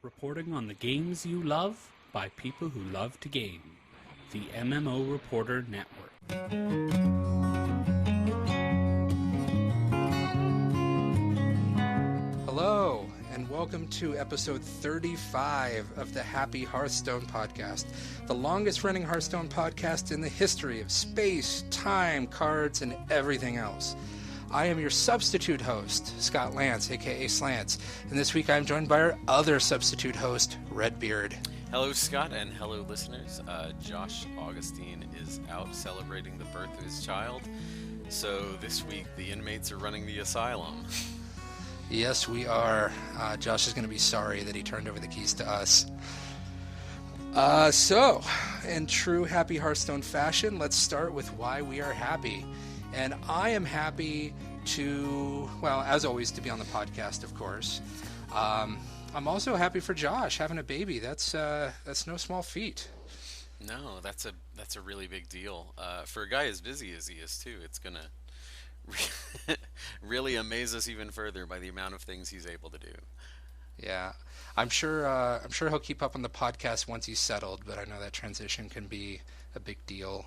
reporting on the games you love by people who love to game. The MMO Reporter Network. Hello, and welcome to episode 35 of the Happy Hearthstone podcast, the longest running Hearthstone podcast in the history of space, time, cards, and everything else. I am your substitute host, Scott Lantz, aka Slants, and this week I'm joined by our other substitute host, Redbeard. Hello, Scott, and hello, listeners. Josh Augustine is out celebrating the birth of his child, so this week the inmates are running the asylum. Yes, we are. Josh is going to be sorry that he turned over the keys to us. So, in true Happy Hearthstone fashion, let's start with why we are happy. And I am happy to, well, as always, to be on the podcast, of course. I'm also happy for Josh having a baby. That's no small feat. No, that's a really big deal. For a guy as busy as he is, too, it's going to really amaze us even further by the amount of things he's able to do. Yeah, I'm sure he'll keep up on the podcast once he's settled, but I know that transition can be a big deal.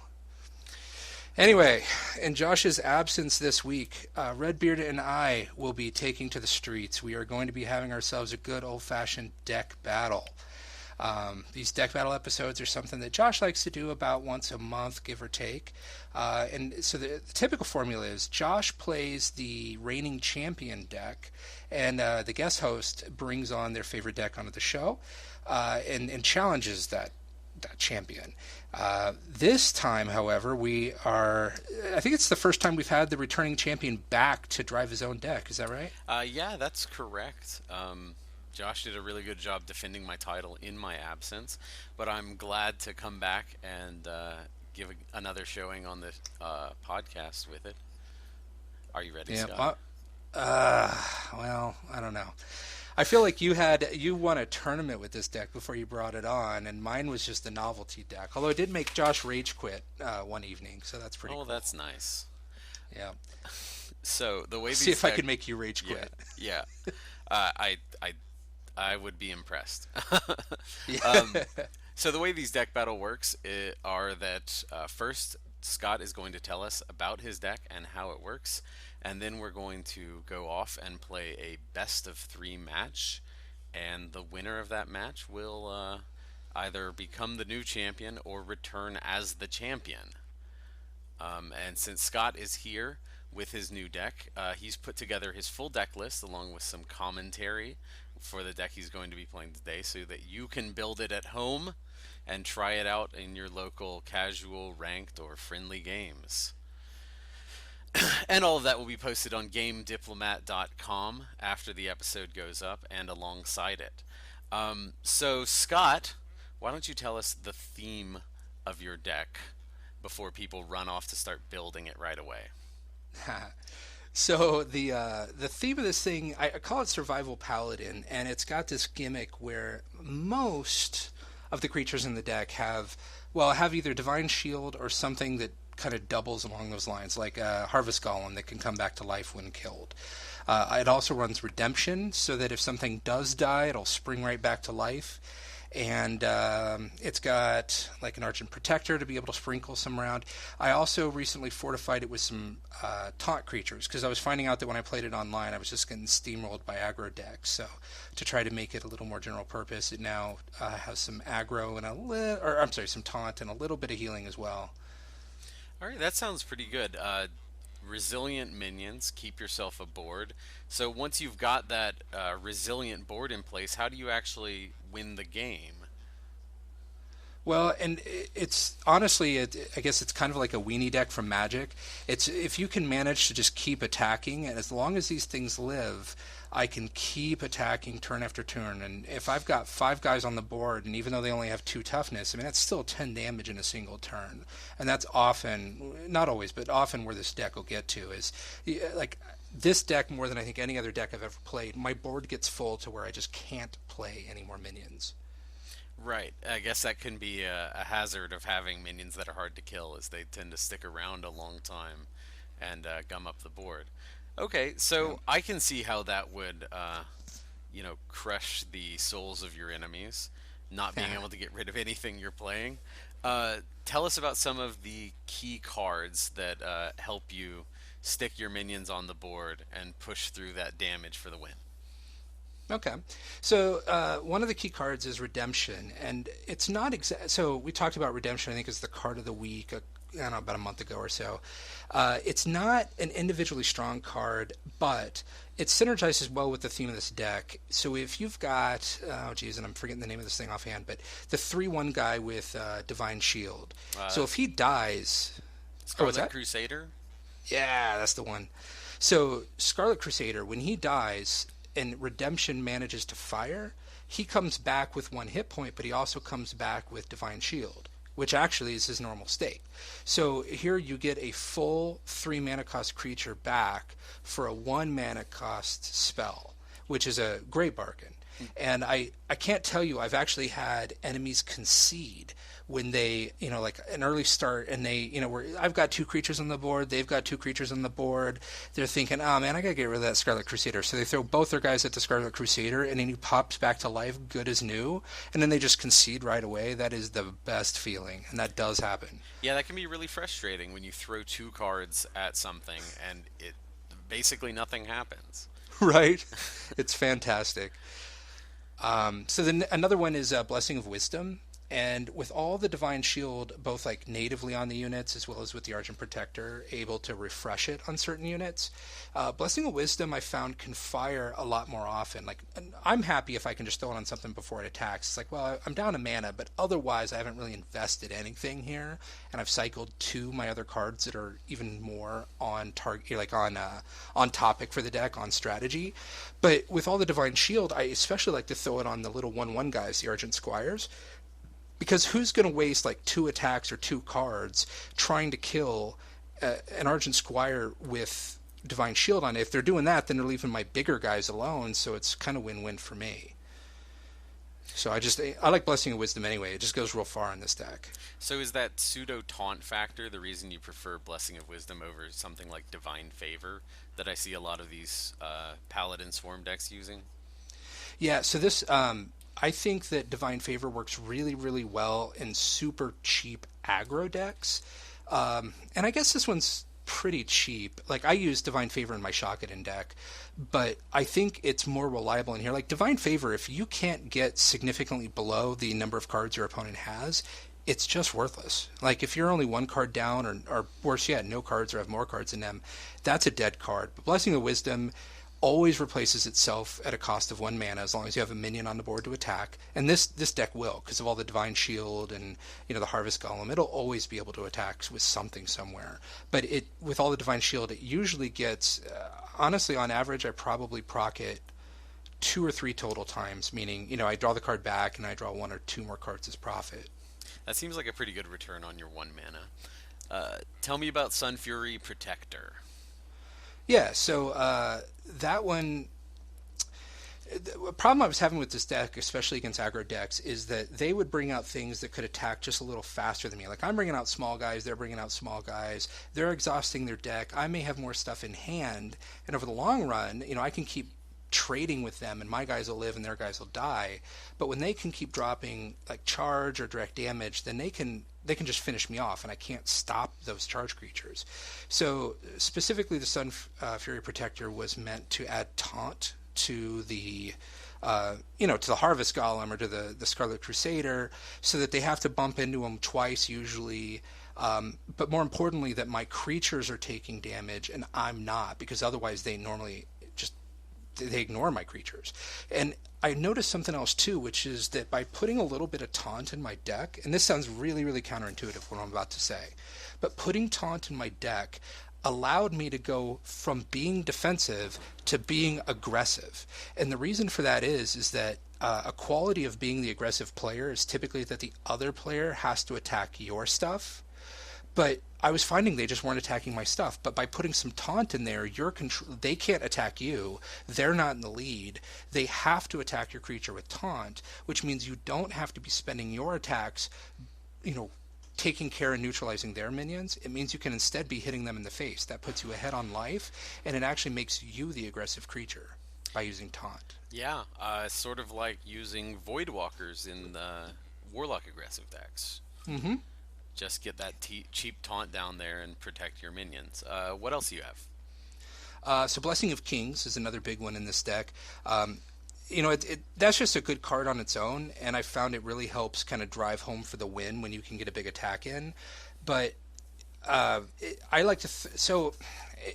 Anyway, in Josh's absence this week, Redbeard and I will be taking to the streets. We are going to be having ourselves a good old-fashioned deck battle. These deck battle episodes are something that Josh likes to do about once a month, give or take. And so the typical formula is Josh plays the reigning champion deck, and the guest host brings on their favorite deck onto the show and challenges that champion. This time, however, I think it's the first time we've had the returning champion back to drive his own deck. Is that right? Yeah, that's correct. Josh did a really good job defending my title in my absence, but I'm glad to come back and give another showing on the podcast with it. Are you ready, Scott? Well, I don't know. I feel like you won a tournament with this deck before you brought it on, and mine was just a novelty deck. Although it did make Josh rage quit one evening, so that's pretty cool. That's nice. Yeah. So the way see if I can make you rage quit. Yeah. I would be impressed. Yeah. So the way these deck battle works are that first Scott is going to tell us about his deck and how it works. And then we're going to go off and play a best of 3 match, and the winner of that match will either become the new champion or return as the champion. And since Scott is here with his new deck, he's put together his full deck list along with some commentary for the deck he's going to be playing today so that you can build it at home and try it out in your local casual, ranked, or friendly games. And all of that will be posted on GameDiplomat.com after the episode goes up and alongside it. So, Scott, why don't you tell us the theme of your deck before people run off to start building it right away? So the theme of this thing, I call it Survival Paladin, and it's got this gimmick where most of the creatures in the deck have either Divine Shield or something that kind of doubles along those lines, like a Harvest Golem that can come back to life when killed. It also runs Redemption, so that if something does die, it'll spring right back to life. And it's got like an Argent Protector to be able to sprinkle some around. I also recently fortified it with some taunt creatures, because I was finding out that when I played it online, I was just getting steamrolled by aggro decks. So to try to make it a little more general purpose, it now has some aggro and some taunt and a little bit of healing as well. All right, that sounds pretty good. Resilient minions, keep yourself aboard. So once you've got that resilient board in place, how do you actually win the game? Well, and it's honestly, I guess it's kind of like a weenie deck from Magic. It's if you can manage to just keep attacking, and as long as these things live, I can keep attacking turn after turn. And if I've got 5 guys on the board, and even though they only have 2 toughness, I mean, that's still 10 damage in a single turn. And that's often, not always, but often where this deck will get to is, like, this deck, more than I think any other deck I've ever played, my board gets full to where I just can't play any more minions. Right. I guess that can be a hazard of having minions that are hard to kill, as they tend to stick around a long time and gum up the board. Okay, so I can see how that would crush the souls of your enemies, not being able to get rid of anything you're playing. Tell us about some of the key cards that help you stick your minions on the board and push through that damage for the win. Okay. So one of the key cards is Redemption, and it's not so we talked about Redemption, I think, as the card of the week, I don't know, about a month ago or so. It's not an individually strong card, but it synergizes well with the theme of this deck. So if you've got, oh geez, and I'm forgetting the name of this thing offhand, but the 3/1 guy with Divine Shield. So if he dies... Scarlet Crusader? Yeah, that's the one. So Scarlet Crusader, when he dies and Redemption manages to fire, he comes back with 1 hit point, but he also comes back with Divine Shield, which actually is his normal state. So here you get a full 3 mana cost creature back for a 1 mana cost spell, which is a great bargain. And I can't tell you, I've actually had enemies concede when they, like an early start, and they, I've got 2 creatures on the board, they've got 2 creatures on the board. They're thinking, oh man, I gotta get rid of that Scarlet Crusader. So they throw both their guys at the Scarlet Crusader, and then he pops back to life, good as new, and then they just concede right away. That is the best feeling, and that does happen. Yeah, that can be really frustrating when you throw 2 cards at something and it basically nothing happens. Right? It's fantastic. So then another one is Blessing of Wisdom. And with all the Divine Shield, both like natively on the units as well as with the Argent Protector, able to refresh it on certain units, Blessing of Wisdom I found can fire a lot more often. Like, I'm happy if I can just throw it on something before it attacks. It's like, well, I'm down a mana, but otherwise I haven't really invested anything here, and I've cycled 2 my other cards that are even more on target, like on topic for the deck, on strategy. But with all the Divine Shield, I especially like to throw it on the little 1/1 guys, the Argent Squires. Because who's going to waste like 2 attacks or 2 cards trying to kill an Argent Squire with Divine Shield on it? If they're doing that, then they're leaving my bigger guys alone, so it's kind of win-win for me. So I like Blessing of Wisdom anyway. It just goes real far in this deck. So is that pseudo taunt factor the reason you prefer Blessing of Wisdom over something like Divine Favor that I see a lot of these Paladin Swarm decks using? Yeah, so this... I think that Divine Favor works really, really well in super cheap aggro decks. And I guess this one's pretty cheap. Like, I use Divine Favor in my Shockedin deck, but I think it's more reliable in here. Like, Divine Favor, if you can't get significantly below the number of cards your opponent has, it's just worthless. Like, if you're only 1 card down, or worse yet, no cards or have more cards in them, that's a dead card. But Blessing of Wisdom always replaces itself at a cost of 1 mana as long as you have a minion on the board to attack. And this deck will, because of all the Divine Shield and the Harvest Golem. It'll always be able to attack with something somewhere. But with all the Divine Shield, it usually gets, honestly, on average, I probably proc it 2 or 3 total times, meaning, I draw the card back and I draw 1 or 2 more cards as profit. That seems like a pretty good return on your 1 mana. Tell me about Sun Fury Protector. Yeah, so that one, the problem I was having with this deck, especially against aggro decks, is that they would bring out things that could attack just a little faster than me. Like, I'm bringing out small guys, they're bringing out small guys, they're exhausting their deck, I may have more stuff in hand, and over the long run, I can keep trading with them, and my guys will live and their guys will die. But when they can keep dropping like charge or direct damage, then they can just finish me off, and I can't stop those charge creatures. So specifically, the Sun Fury Protector was meant to add taunt to the to the Harvest Golem or to the Scarlet Crusader, so that they have to bump into them twice usually. But more importantly, that my creatures are taking damage and I'm not, because otherwise they ignore my creatures. And I noticed something else too, which is that by putting a little bit of taunt in my deck, and this sounds really, really counterintuitive what I'm about to say, but putting taunt in my deck allowed me to go from being defensive to being aggressive. And the reason for that is that a quality of being the aggressive player is typically that the other player has to attack your stuff. But I was finding they just weren't attacking my stuff. But by putting some taunt in there, they can't attack you. They're not in the lead. They have to attack your creature with taunt, which means you don't have to be spending your attacks, taking care of neutralizing their minions. It means you can instead be hitting them in the face. That puts you ahead on life, and it actually makes you the aggressive creature. by using taunt. Yeah, sort of like using Void Walkers in the Warlock aggressive decks. Mm-hmm. Just get that cheap taunt down there and protect your minions. What else do you have? So Blessing of Kings is another big one in this deck. That's just a good card on its own, and I found it really helps kind of drive home for the win when you can get a big attack in. But I like to... So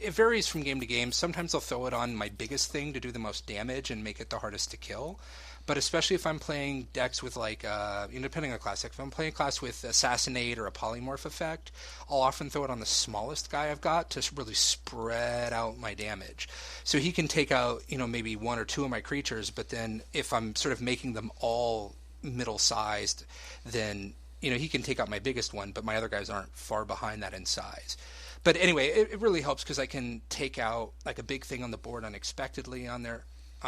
it varies from game to game. Sometimes I'll throw it on my biggest thing to do the most damage and make it the hardest to kill. But especially if I'm playing decks with depending on class, if I'm playing a class with Assassinate or a Polymorph effect, I'll often throw it on the smallest guy I've got to really spread out my damage. So he can take out, maybe one or two of my creatures, but then if I'm sort of making them all middle-sized, then, he can take out my biggest one, but my other guys aren't far behind that in size. But anyway, it really helps because I can take out like a big thing on the board unexpectedly on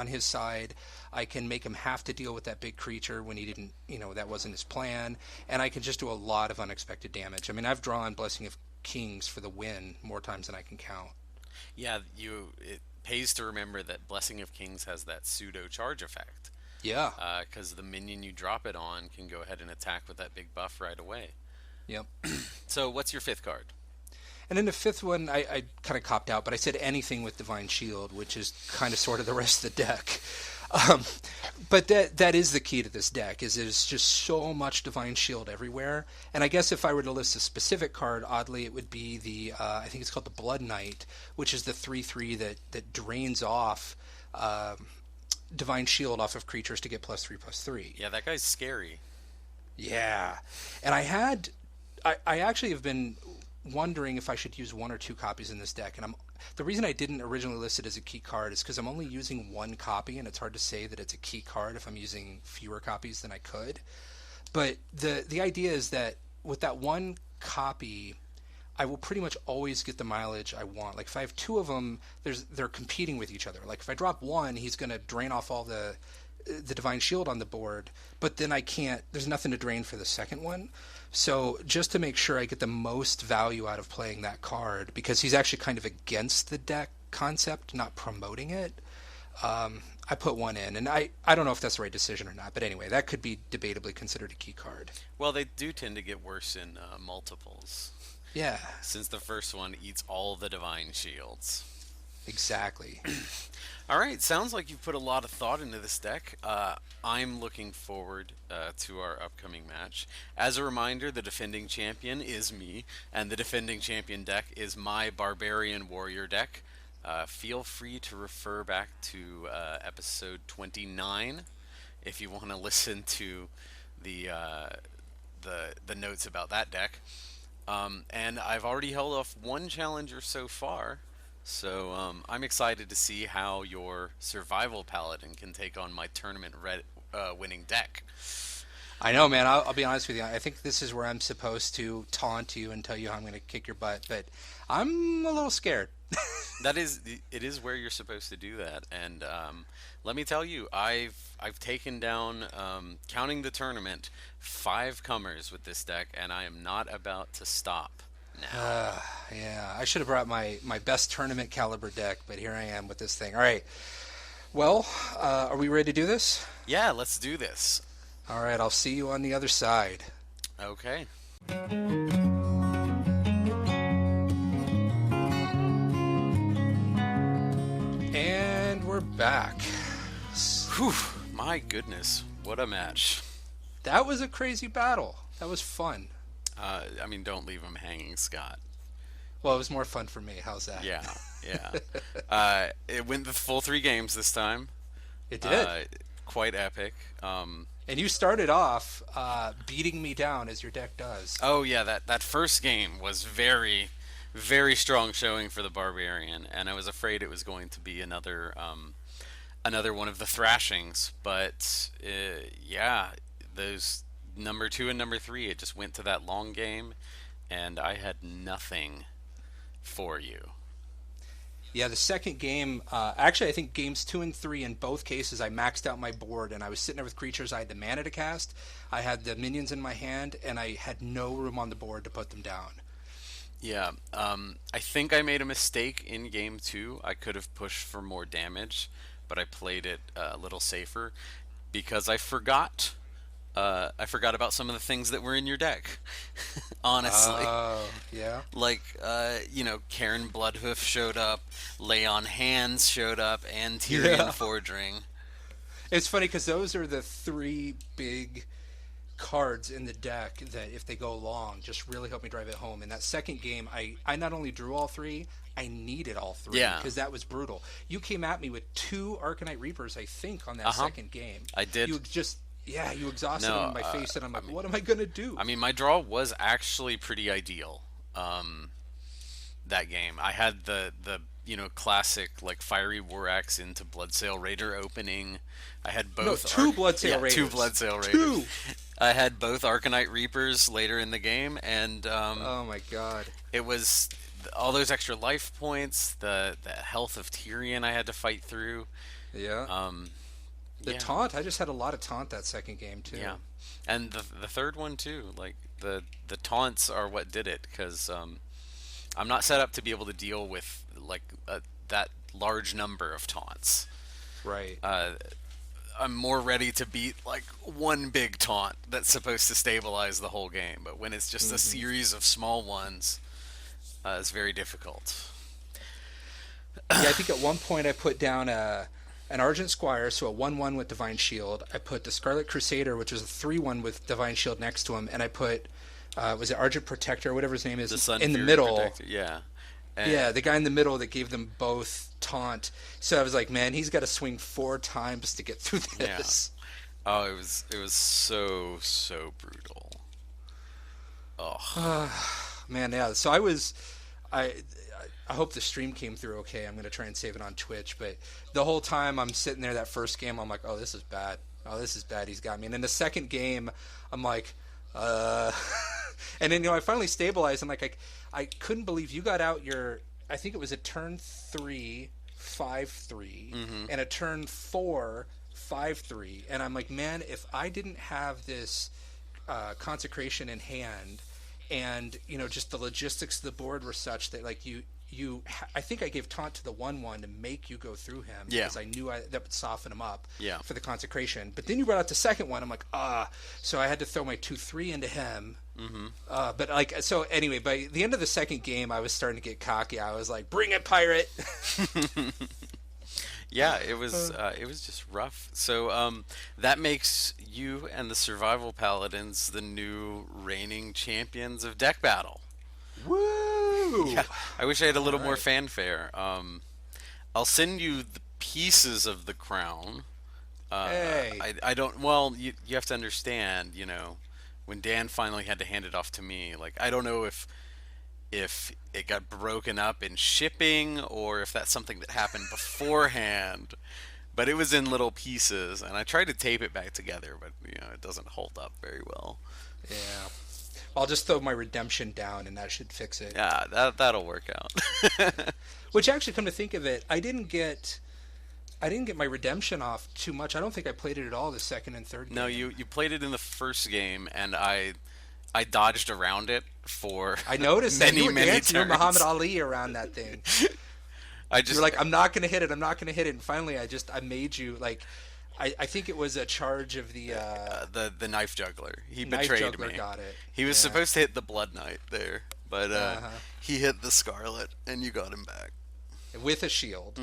his side. I can make him have to deal with that big creature when he didn't, that wasn't his plan. And I can just do a lot of unexpected damage. I mean, I've drawn Blessing of Kings for the win more times than I can count. Yeah, it pays to remember that Blessing of Kings has that pseudo charge effect. Yeah. Because the minion you drop it on can go ahead and attack with that big buff right away. Yep. So what's your fifth card? And then the fifth one, I kind of copped out, but I said anything with Divine Shield, which is kind of sort of the rest of the deck. But that is the key to this deck, is there's just so much Divine Shield everywhere. And I guess if I were to list a specific card, oddly, it would be the, I think it's called the Blood Knight, which is the 3/3 that drains off Divine Shield off of creatures to get +3/+3. Yeah, that guy's scary. Yeah. And I actually have been wondering if I should use one or two copies in this deck, and the reason I didn't originally list it as a key card is because I'm only using one copy, and it's hard to say that it's a key card if I'm using fewer copies than I could. But the idea is that with that one copy, I will pretty much always get the mileage I want. Like if I have two of them, they're competing with each other. Like if I drop one, he's going to drain off all the Divine Shield on the board, but then there's nothing to drain for the second one. So just to make sure I get the most value out of playing that card, because he's actually kind of against the deck concept, not promoting it, I put one in. And I don't know if that's the right decision or not, but anyway, that could be debatably considered a key card. Well, they do tend to get worse in multiples. Yeah. Since the first one eats all the Divine Shields. Exactly. All right, sounds like you've put a lot of thought into this deck. I'm looking forward to our upcoming match. As a reminder, the defending champion is me, and the defending champion deck is my Barbarian Warrior deck. Feel free to refer back to episode 29 if you want to listen to the notes about that deck. And I've already held off one challenger so far. So I'm excited to see how your Survival Paladin can take on my tournament winning deck. I know, man. I'll be honest with you. I think this is where I'm supposed to taunt you and tell you how I'm going to kick your butt, but I'm a little scared. It is where you're supposed to do that. And let me tell you, I've taken down, counting the tournament, 5 comers with this deck, and I am not about to stop. Yeah, I should have brought my best tournament caliber deck, but here I am with this thing. All right. Well, are we ready to do this? Yeah, let's do this. All right, I'll see you on the other side. Okay. And we're back. Whew, my goodness, what a match. That was a crazy battle. That was fun. Don't leave him hanging, Scott. Well, it was more fun for me. How's that? Yeah. It went the full 3 games this time. It did. Quite epic. And you started off beating me down, as your deck does. Oh, yeah, that first game was very, very strong showing for the Barbarian, and I was afraid it was going to be another one of the thrashings. But, those number 2 and number 3, it just went to that long game, and I had nothing for you. Yeah, the second game, actually I think games 2 and 3, in both cases I maxed out my board, and I was sitting there with creatures I had the mana to cast, I had the minions in my hand, and I had no room on the board to put them down. Yeah, I think I made a mistake in game 2. I could have pushed for more damage, but I played it a little safer because I forgot about some of the things that were in your deck. Honestly. Oh, yeah. Like, Karen Bloodhoof showed up, Lay on Hands showed up, and Tyrion Yeah. Fordring. It's funny because those are the three big cards in the deck that, if they go long, just really help me drive it home. In that second game, I not only drew all three, I needed all three Yeah. because that was brutal. You came at me with 2 Arcanite Reapers, I think, on that second game. I did. You just, yeah, you exhausted No, them in my face, and I'm like, what am I going to do? I mean, my draw was actually pretty ideal. That game, I had the classic like Fiery War Axe into Bloodsail Raider opening. I had both. No, 2 Bloodsail Raiders. 2 Bloodsail Raiders. 2. I had both Arcanite Reapers later in the game, and Oh my god. it was all those extra life points, the health of Tyrion I had to fight through. Yeah. The Yeah. taunt, I just had a lot of taunt that second game too. Yeah, and the third one too. Like the taunts are what did it, because I'm not set up to be able to deal with like that large number of taunts. Right. I'm more ready to beat like one big taunt that's supposed to stabilize the whole game, but when it's just a series of small ones, it's very difficult. Yeah, I think at one point I put down an Argent Squire, so a 1/1 with Divine Shield. I put the Scarlet Crusader, which was a 3/1 with Divine Shield next to him, and I put was it Argent Protector, whatever his name is, The Sun in the Fury middle. Protector, yeah. And Yeah, the guy in the middle that gave them both taunt. So I was like, man, he's got to swing 4 times to get through this. Oh, it was so brutal. Oh. Man, yeah. So I hope the stream came through okay. I'm going to try and save it on Twitch. But the whole time I'm sitting there that first game, I'm like, oh, this is bad. Oh, this is bad. He's got me. And in the second game, I'm like, and then, I finally stabilized. I'm like, I couldn't believe you got out your, I think it was a turn 3, 5/3, and a turn 4, 5/3. And I'm like, man, if I didn't have this consecration in hand, and just the logistics of the board were such that like I think I gave taunt to the 1/1 to make you go through him, Yeah. because I knew that would soften him up, Yeah. for the consecration. But then you brought out the second one. I'm like, so I had to throw my 2/3 into him. But like, so anyway, by the end of the second game, I was starting to get cocky. I was like, bring it, pirate. Yeah, it was just rough. So that makes you and the Survival Paladins the new reigning champions of deck battle. Woo! Yeah, I wish I had a little more right. fanfare. I'll send you the pieces of the crown. Hey. I don't. Well, you have to understand. When Dan finally had to hand it off to me, like I don't know if it got broken up in shipping or if that's something that happened beforehand. But it was in little pieces, and I tried to tape it back together, but it doesn't hold up very well. Yeah. I'll just throw my redemption down, and that should fix it. Yeah, that'll work out. Which, actually, come to think of it, I didn't get my redemption off too much. I don't think I played it at all the second and third game. No, you played it in the first game, and I dodged around it for I noticed many, that you were many dancing turns. Muhammad Ali around that thing. You were like, I'm not going to hit it. I'm not going to hit it. And finally, I made you like. I think it was a charge of the knife juggler. He knife betrayed juggler me. got it. He was Yeah. supposed to hit the Blood Knight there, but he hit the Scarlet, and you got him back. With a shield,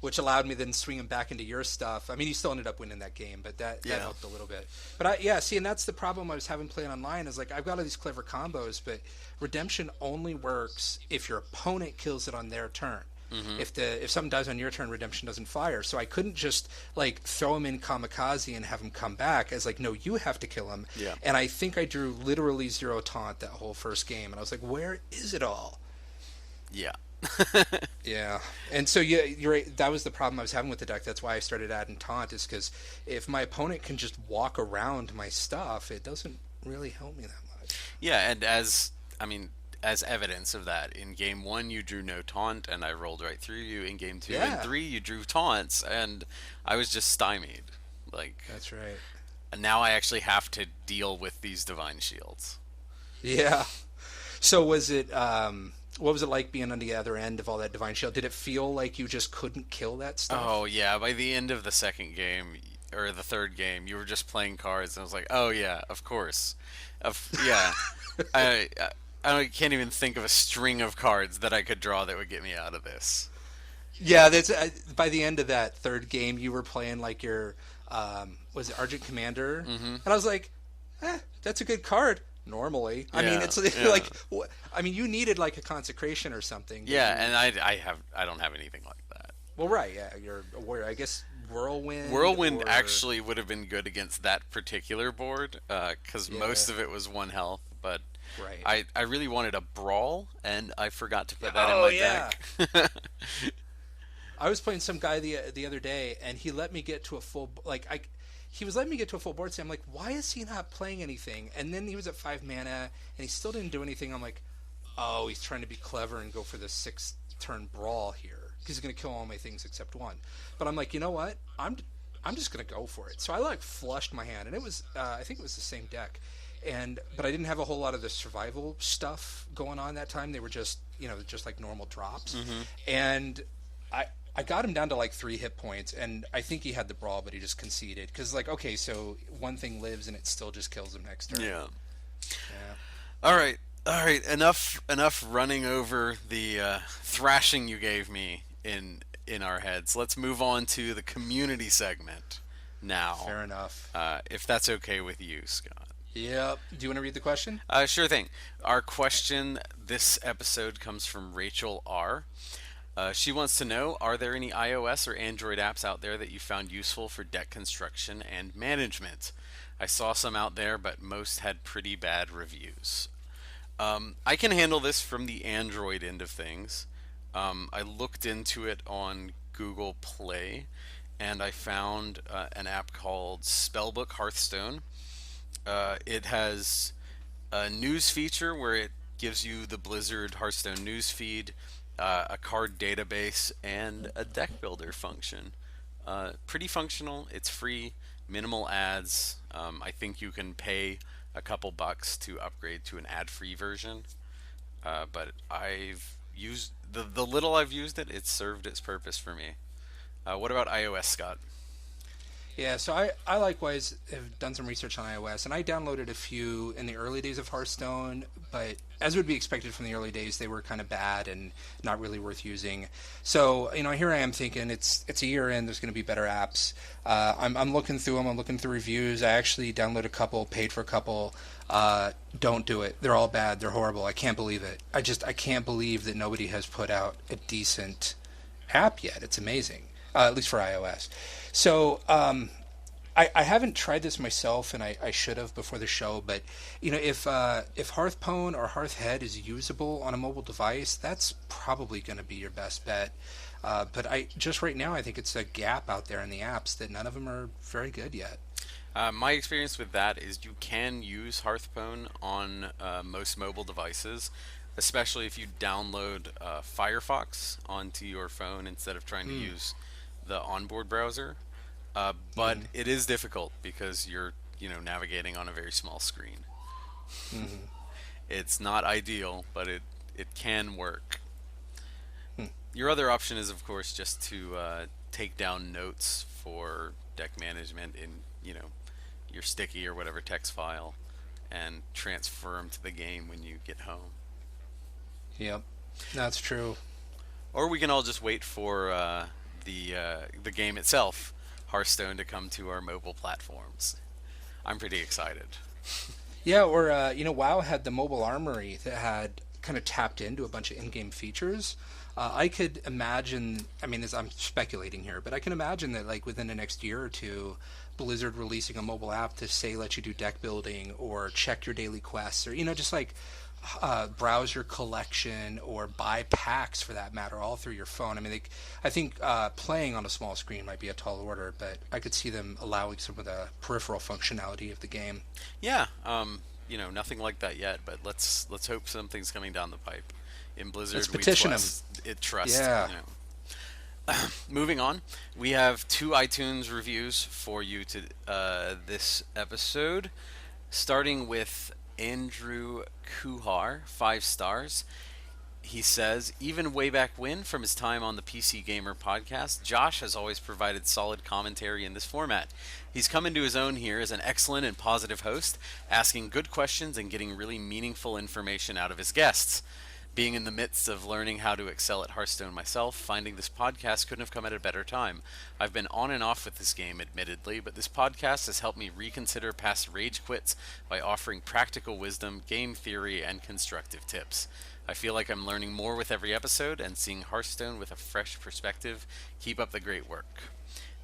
which allowed me then to swing him back into your stuff. I mean, you still ended up winning that game, but that helped a little bit. But see, and that's the problem I was having playing online is like I've got all these clever combos, but redemption only works if your opponent kills it on their turn. If something dies on your turn, redemption doesn't fire. So I couldn't just like throw him in kamikaze and have him come back. As like, no, you have to kill him. Yeah. And I think I drew literally 0 taunt that whole first game, and I was like, where is it all? Yeah. Yeah, and so you're right. That was the problem I was having with the deck. That's why I started adding taunt, is because if my opponent can just walk around my stuff, it doesn't really help me that much. Yeah, and as evidence of that, in game 1 you drew no taunt, and I rolled right through you. In game 2 and 3 you drew taunts, and I was just stymied. Like That's right. And now I actually have to deal with these divine shields. Yeah. So was it What was it like being on the other end of all that divine shield? Did it feel like you just couldn't kill that stuff? Oh yeah, by the end of the second game or the third game, you were just playing cards, and I was like, oh yeah, of course, yeah. I can't even think of a string of cards that I could draw that would get me out of this. Yeah, that's by the end of that third game, you were playing like your was it Argent Commander, and I was like, that's a good card. Normally, I mean, it's Yeah. like, I mean, you needed like a consecration or something. Yeah, and I don't have anything like that. Well, right, yeah, you're a warrior. I guess Whirlwind. Whirlwind or... actually would have been good against that particular board because Yeah. most of it was 1 health. But Right. I really wanted a brawl, and I forgot to put that in Oh, my yeah. deck. I was playing some guy the other day, and he let me get to a full he was letting me get to a full board state. I'm like, why is he not playing anything? And then he was at 5 mana, and he still didn't do anything. I'm like, oh, he's trying to be clever and go for the 6-turn brawl here because he's going to kill all my things except one. But I'm like, you know what? I'm just going to go for it. So I like flushed my hand, and it was I think it was the same deck. But I didn't have a whole lot of the survival stuff going on that time. They were just just like normal drops, and I got him down to like 3 hit points, and I think he had the brawl, but he just conceded because like, okay, so one thing lives and it still just kills him next turn. Yeah. Yeah. All right. Enough running over the thrashing you gave me in our heads. Let's move on to the community segment now. Fair enough. If that's okay with you, Scott. Yep. Do you want to read the question? Sure thing. Our question this episode comes from Rachel R. She wants to know, are there any iOS or Android apps out there that you found useful for deck construction and management? I saw some out there, but most had pretty bad reviews. I can handle this from the Android end of things. I looked into it on Google Play, and I found an app called Spellbook Hearthstone. It has a news feature where it gives you the Blizzard Hearthstone news feed, a card database, and a deck builder function. Pretty functional. It's free, minimal ads. I think you can pay a couple bucks to upgrade to an ad-free version. But I've used the little I've used it. It's served its purpose for me. What about iOS, Scott? Yeah, so I likewise have done some research on iOS, and I downloaded a few in the early days of Hearthstone, but as would be expected from the early days, they were kind of bad and not really worth using. So, here I am thinking it's a year in, there's going to be better apps. I'm looking through them, I'm looking through reviews. I actually downloaded a couple, paid for a couple. Don't do it. They're all bad. They're horrible. I can't believe it. I can't believe that nobody has put out a decent app yet. It's amazing, at least for iOS. So I haven't tried this myself, and I should have before the show. But if Hearthpwn or Hearthhead is usable on a mobile device, that's probably going to be your best bet. But right now I think it's a gap out there in the apps that none of them are very good yet. My experience with that is you can use Hearthstone on most mobile devices, especially if you download Firefox onto your phone instead of trying to use the onboard browser. But it is difficult because you're navigating on a very small screen. It's not ideal, but it can work. Your other option is, of course, just to take down notes for deck management in your sticky or whatever text file and transfer them to the game when you get home. Yep, that's true. Or we can all just wait for the game itself, Hearthstone, to come to our mobile platforms. I'm pretty excited. Yeah, or WoW had the mobile armory that had kind of tapped into a bunch of in-game features. I could imagine, as I'm speculating here, but I can imagine that like within the next year or two, Blizzard releasing a mobile app to say let you do deck building or check your daily quests, or just like browse your collection or buy packs for that matter, all through your phone. I think playing on a small screen might be a tall order, but I could see them allowing some of the peripheral functionality of the game. Yeah, nothing like that yet, but let's hope something's coming down the pipe. In Blizzard, let's petition we trust. Yeah. Moving on, we have 2 iTunes reviews for you to this episode, starting with Andrew Kuhar, 5 stars. He says, even way back when, from his time on the PC Gamer podcast, Josh has always provided solid commentary in this format. He's come into his own here as an excellent and positive host, asking good questions and getting really meaningful information out of his guests. Being in the midst of learning how to excel at Hearthstone myself, finding this podcast couldn't have come at a better time. I've been on and off with this game, admittedly, but this podcast has helped me reconsider past rage quits by offering practical wisdom, game theory, and constructive tips. I feel like I'm learning more with every episode and seeing Hearthstone with a fresh perspective. Keep up the great work.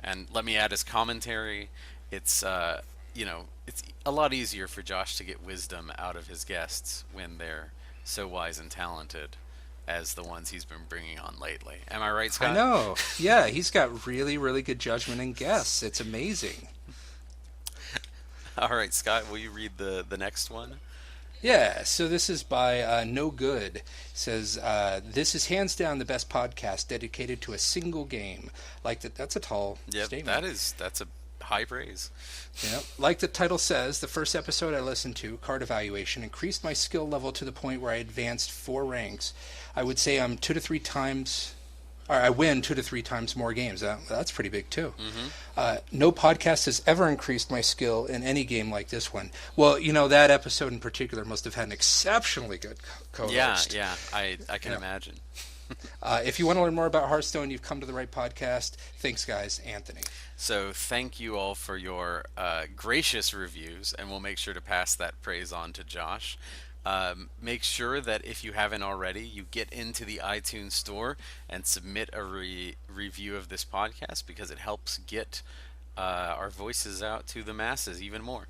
And let me add his commentary. It's it's a lot easier for Josh to get wisdom out of his guests when they're so wise and talented as the ones he's been bringing on lately. Am I right, Scott? I know. Yeah, he's got really, really good judgment and guests. It's amazing. All right, Scott, will you read the next one? Yeah, so this is by No Good. It says, this is hands down the best podcast dedicated to a single game. Like that, that's a tall statement. That's a high praise. Yeah, like the title says, the first episode I listened to, Card Evaluation, increased my skill level to the point where I advanced 4 ranks. I would say I'm 2 to 3 times, or I win 2 to 3 times more games. That's pretty big too. Mm-hmm. No podcast has ever increased my skill in any game like this one. Well, that episode in particular must have had an exceptionally good co-host. Yeah, I can imagine. If you want to learn more about Hearthstone, you've come to the right podcast. Thanks, guys. Anthony. So thank you all for your gracious reviews, and we'll make sure to pass that praise on to Josh. Make sure that if you haven't already, you get into the iTunes store and submit a review of this podcast, because it helps get our voices out to the masses even more.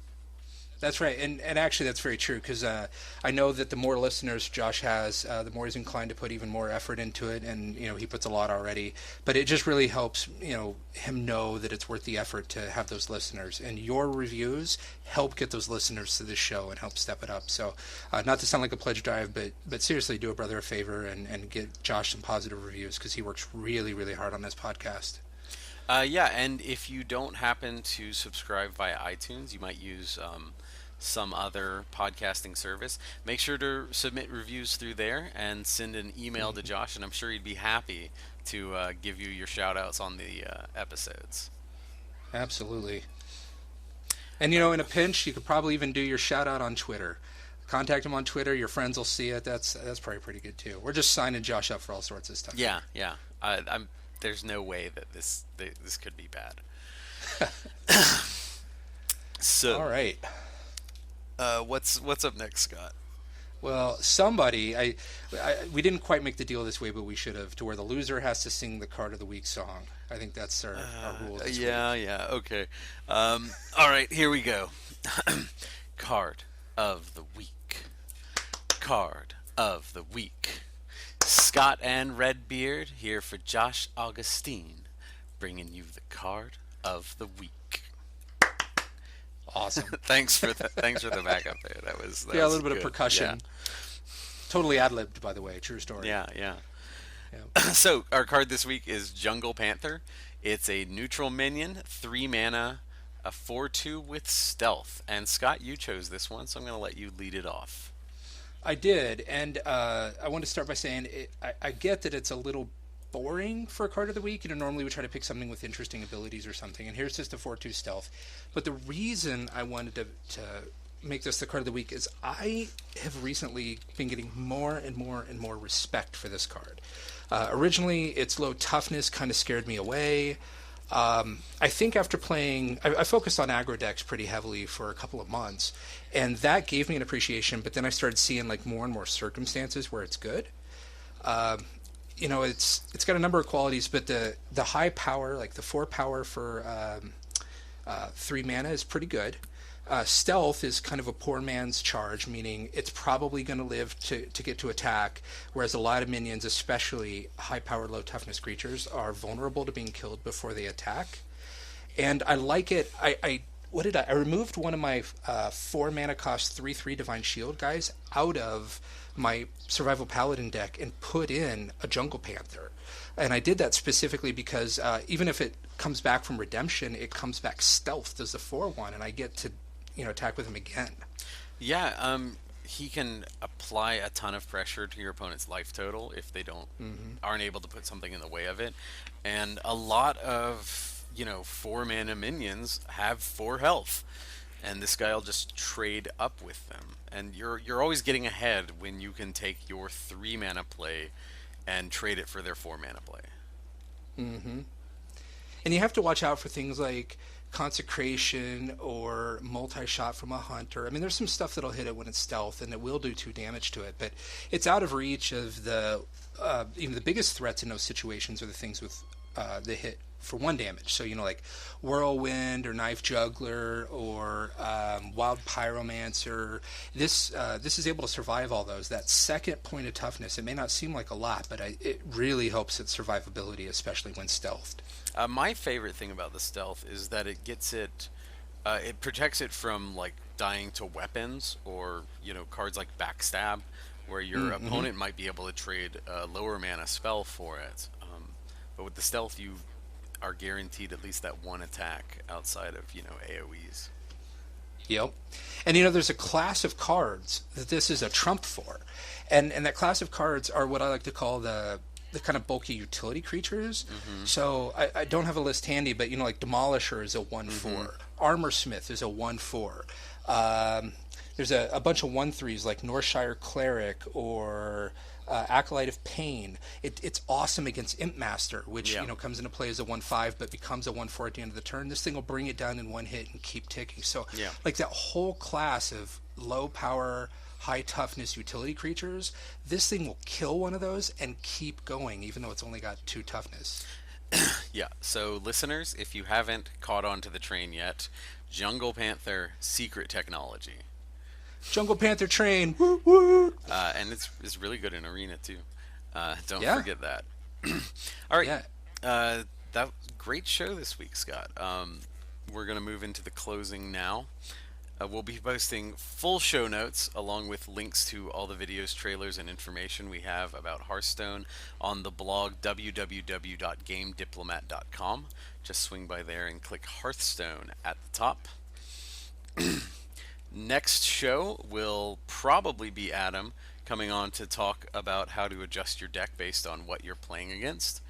That's right, and actually that's very true, because I know that the more listeners Josh has, the more he's inclined to put even more effort into it, and he puts a lot already. But it just really helps him know that it's worth the effort to have those listeners, and your reviews help get those listeners to this show and help step it up. So, not to sound like a pledge drive, but seriously, do a brother a favor and get Josh some positive reviews, because he works really, really hard on this podcast. Yeah, and if you don't happen to subscribe via iTunes, you might use some other podcasting service. Make sure to submit reviews through there and send an email to Josh, and I'm sure he'd be happy to give you your shout-outs on the episodes. Absolutely. And, in a pinch, you could probably even do your shout-out on Twitter. Contact him on Twitter. Your friends will see it. That's probably pretty good, too. We're just signing Josh up for all sorts of stuff. Yeah. There's no way that this could be bad. So, all right. What's up next, Scott? Well, somebody, we didn't quite make the deal this way, but we should have, to where the loser has to sing the Card of the Week song. I think that's our rule this week. Yeah, okay. All right, here we go. Card of the Week. Card of the Week. Scott and Redbeard here for Josh Augustine, bringing you the Card of the Week. Awesome. Thanks for the backup there. That was a little bit good. of percussion. Yeah. Totally ad-libbed, by the way. True story. Yeah. So our card this week is Jungle Panther. It's a neutral minion, 3 mana, a 4/2 with stealth. And Scott, you chose this one, so I'm going to let you lead it off. I did, and I want to start by saying I get that it's a little boring for a card of the week. Normally we try to pick something with interesting abilities or something, and here's just a 4/2 stealth. But the reason I wanted to make this the card of the week is I have recently been getting more and more and more respect for this card. Originally, its low toughness kind of scared me away. I think after playing, I focused on aggro decks pretty heavily for a couple of months, and that gave me an appreciation, but then I started seeing more and more circumstances where it's good. It's got a number of qualities, but the high power, like the 4 power for 3 mana is pretty good. Stealth is kind of a poor man's charge, meaning it's probably going to live to get to attack, whereas a lot of minions, especially high-powered, low-toughness creatures, are vulnerable to being killed before they attack. And I like it. I removed one of my 4 mana cost 3/3 Divine Shield guys out of my Survival Paladin deck and put in a Jungle Panther. And I did that specifically because even if it comes back from Redemption, it comes back stealthed as a 4/1, and I get to attack with him again. Yeah, he can apply a ton of pressure to your opponent's life total if they don't aren't able to put something in the way of it. And a lot of 4 mana minions have 4 health, and this guy will just trade up with them. And you're always getting ahead when you can take your 3 mana play and trade it for their 4 mana play. Mm-hmm. And you have to watch out for things like consecration or multi-shot from a hunter. I mean, there's some stuff that'll hit it when it's stealth, and it will do 2 damage to it, but it's out of reach of the the biggest threats in those situations are the things with the hit for 1 damage. So like Whirlwind or Knife Juggler or Wild Pyromancer. This is able to survive all those. That second point of toughness, it may not seem like a lot, but it really helps its survivability, especially when stealthed. My favorite thing about the stealth is that it gets it protects it from like dying to weapons or cards like Backstab, where your opponent might be able to trade a lower mana spell for it. But with the stealth, you are guaranteed at least that 1 attack outside of AoEs. Yep. And there's a class of cards that this is a trump for, and that class of cards are what I like to call the kind of bulky utility creatures. So I don't have a list handy, but like Demolisher is a 1/4, Armorsmith is a 1/4. There's a bunch of 1/3s like Northshire Cleric or Acolyte of Pain. It's awesome against Imp Master, which comes into play as a 1/5 but becomes a 1/4 at the end of the turn. This thing will bring it down in 1 hit and keep ticking. So like that whole class of low power, high toughness utility creatures, this thing will kill one of those and keep going, even though it's only got 2 toughness. Yeah, so listeners, if you haven't caught on to the train yet, Jungle Panther Secret Technology. Jungle Panther train, woo woo! And it's really good in Arena too. Don't forget that. All right, that great show this week, Scott. We're going to move into the closing now. We'll be posting full show notes along with links to all the videos, trailers, and information we have about Hearthstone on the blog www.gamediplomat.com. Just swing by there and click Hearthstone at the top. Next show will probably be Adam coming on to talk about how to adjust your deck based on what you're playing against.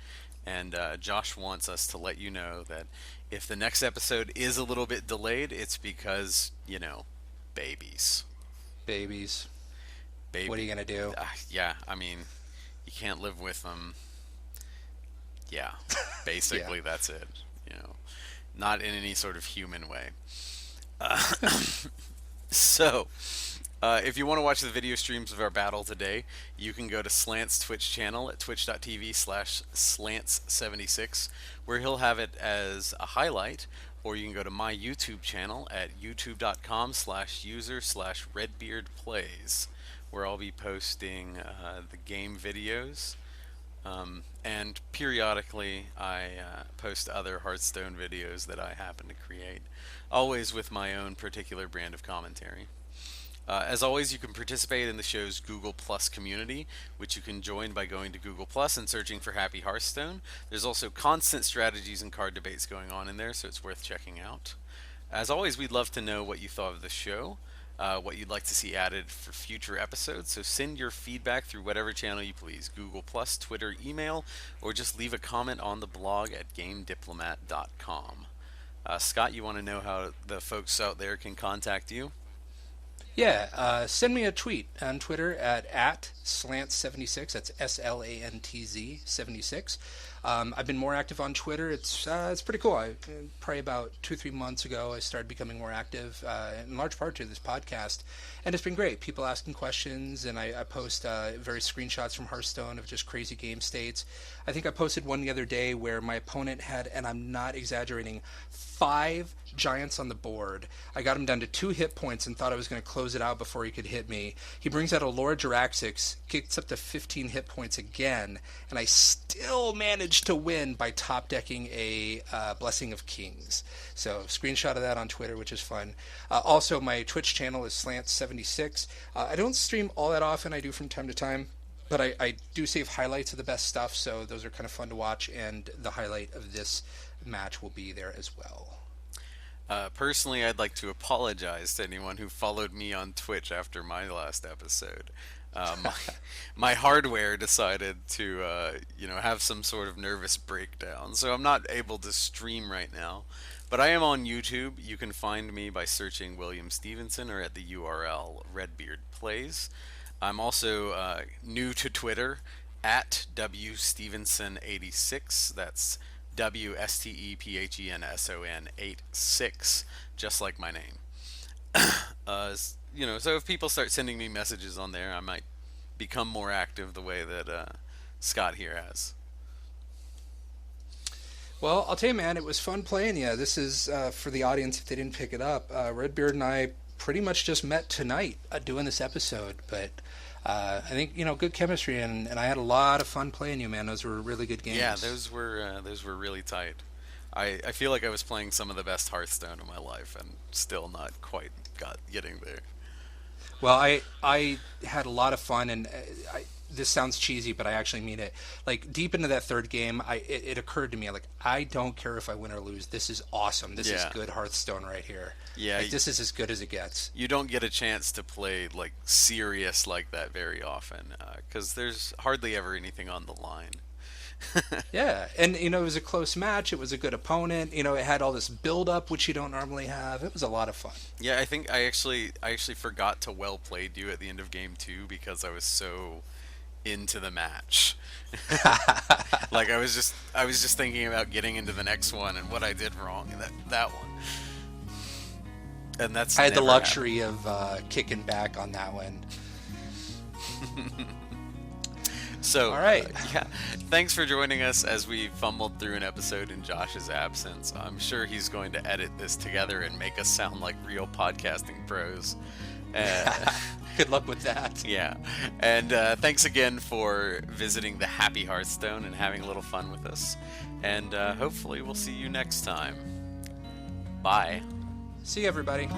And Josh wants us to let you know that if the next episode is a little bit delayed, it's because, babies. Babies. What are you going to do? Yeah, I mean, you can't live with them. Yeah, basically that's it. Not in any sort of human way. So, if you want to watch the video streams of our battle today, you can go to Slant's Twitch channel at twitch.tv/Slants76, where he'll have it as a highlight, or you can go to my YouTube channel at youtube.com/user/redbeardplays, where I'll be posting the game videos, and periodically I post other Hearthstone videos that I happen to create, always with my own particular brand of commentary. As always, you can participate in the show's Google Plus community, which you can join by going to Google Plus and searching for Happy Hearthstone. There's also constant strategies and card debates going on in there, so it's worth checking out. As always, we'd love to know what you thought of the show, what you'd like to see added for future episodes, so send your feedback through whatever channel you please, Google Plus, Twitter, email, or just leave a comment on the blog at gamediplomat.com. Scott, you want to know how the folks out there can contact you? Yeah, send me a tweet on Twitter at Slants76. That's SLANTZ 76. I've been more active on Twitter. It's pretty cool. Probably about 2-3 months ago, I started becoming more active, in large part to this podcast, and it's been great. People asking questions, and I post various screenshots from Hearthstone of just crazy game states. I think I posted one the other day where my opponent had, and I'm not exaggerating, 5 giants on the board. I got him down to 2 hit points and thought I was going to close it out before he could hit me. He brings out a Lord Jiraxix, gets up to 15 hit points again, and I still managed to win by top decking a Blessing of Kings. So screenshot of that on Twitter, which is fun. Also, my Twitch channel is Slants76. I don't stream all that often. I do from time to time. But I do save highlights of the best stuff, so those are kind of fun to watch, and the highlight of this match will be there as well. Personally, I'd like to apologize to anyone who followed me on Twitch after my last episode. My hardware decided to, have some sort of nervous breakdown, so I'm not able to stream right now. But I am on YouTube. You can find me by searching William Stevenson or at the URL Redbeard Plays. I'm also new to Twitter at WStevenson86. That's WSTEPHENSON 86, just like my name. So if people start sending me messages on there, I might become more active the way that Scott here has. Well, I'll tell you, man, it was fun playing you. This is, for the audience if they didn't pick it up, Redbeard and I pretty much just met tonight doing this episode, but I think, good chemistry, and I had a lot of fun playing you, man. Those were really good games. Yeah, those were really tight. I feel like I was playing some of the best Hearthstone in my life, and still not quite getting there. Well, I had a lot of fun, and this sounds cheesy, but I actually mean it. Like, deep into that third game, it occurred to me, like, I don't care if I win or lose. This is awesome. This is good Hearthstone right here. Yeah, like, this is as good as it gets. You don't get a chance to play like serious like that very often, because there's hardly ever anything on the line. Yeah, and it was a close match. It was a good opponent. It had all this build up which you don't normally have. It was a lot of fun. Yeah, I think I actually forgot to well played you at the end of game 2 because I was so into the match. Like I was just thinking about getting into the next one and what I did wrong in that one. And that's I had the luxury of kicking back on that one. So, all right. Yeah, thanks for joining us as we fumbled through an episode in Josh's absence. I'm sure he's going to edit this together and make us sound like real podcasting pros. Good luck with that. Yeah, and thanks again for visiting the Happy Hearthstone and having a little fun with us. And hopefully we'll see you next time. Bye. See you, everybody.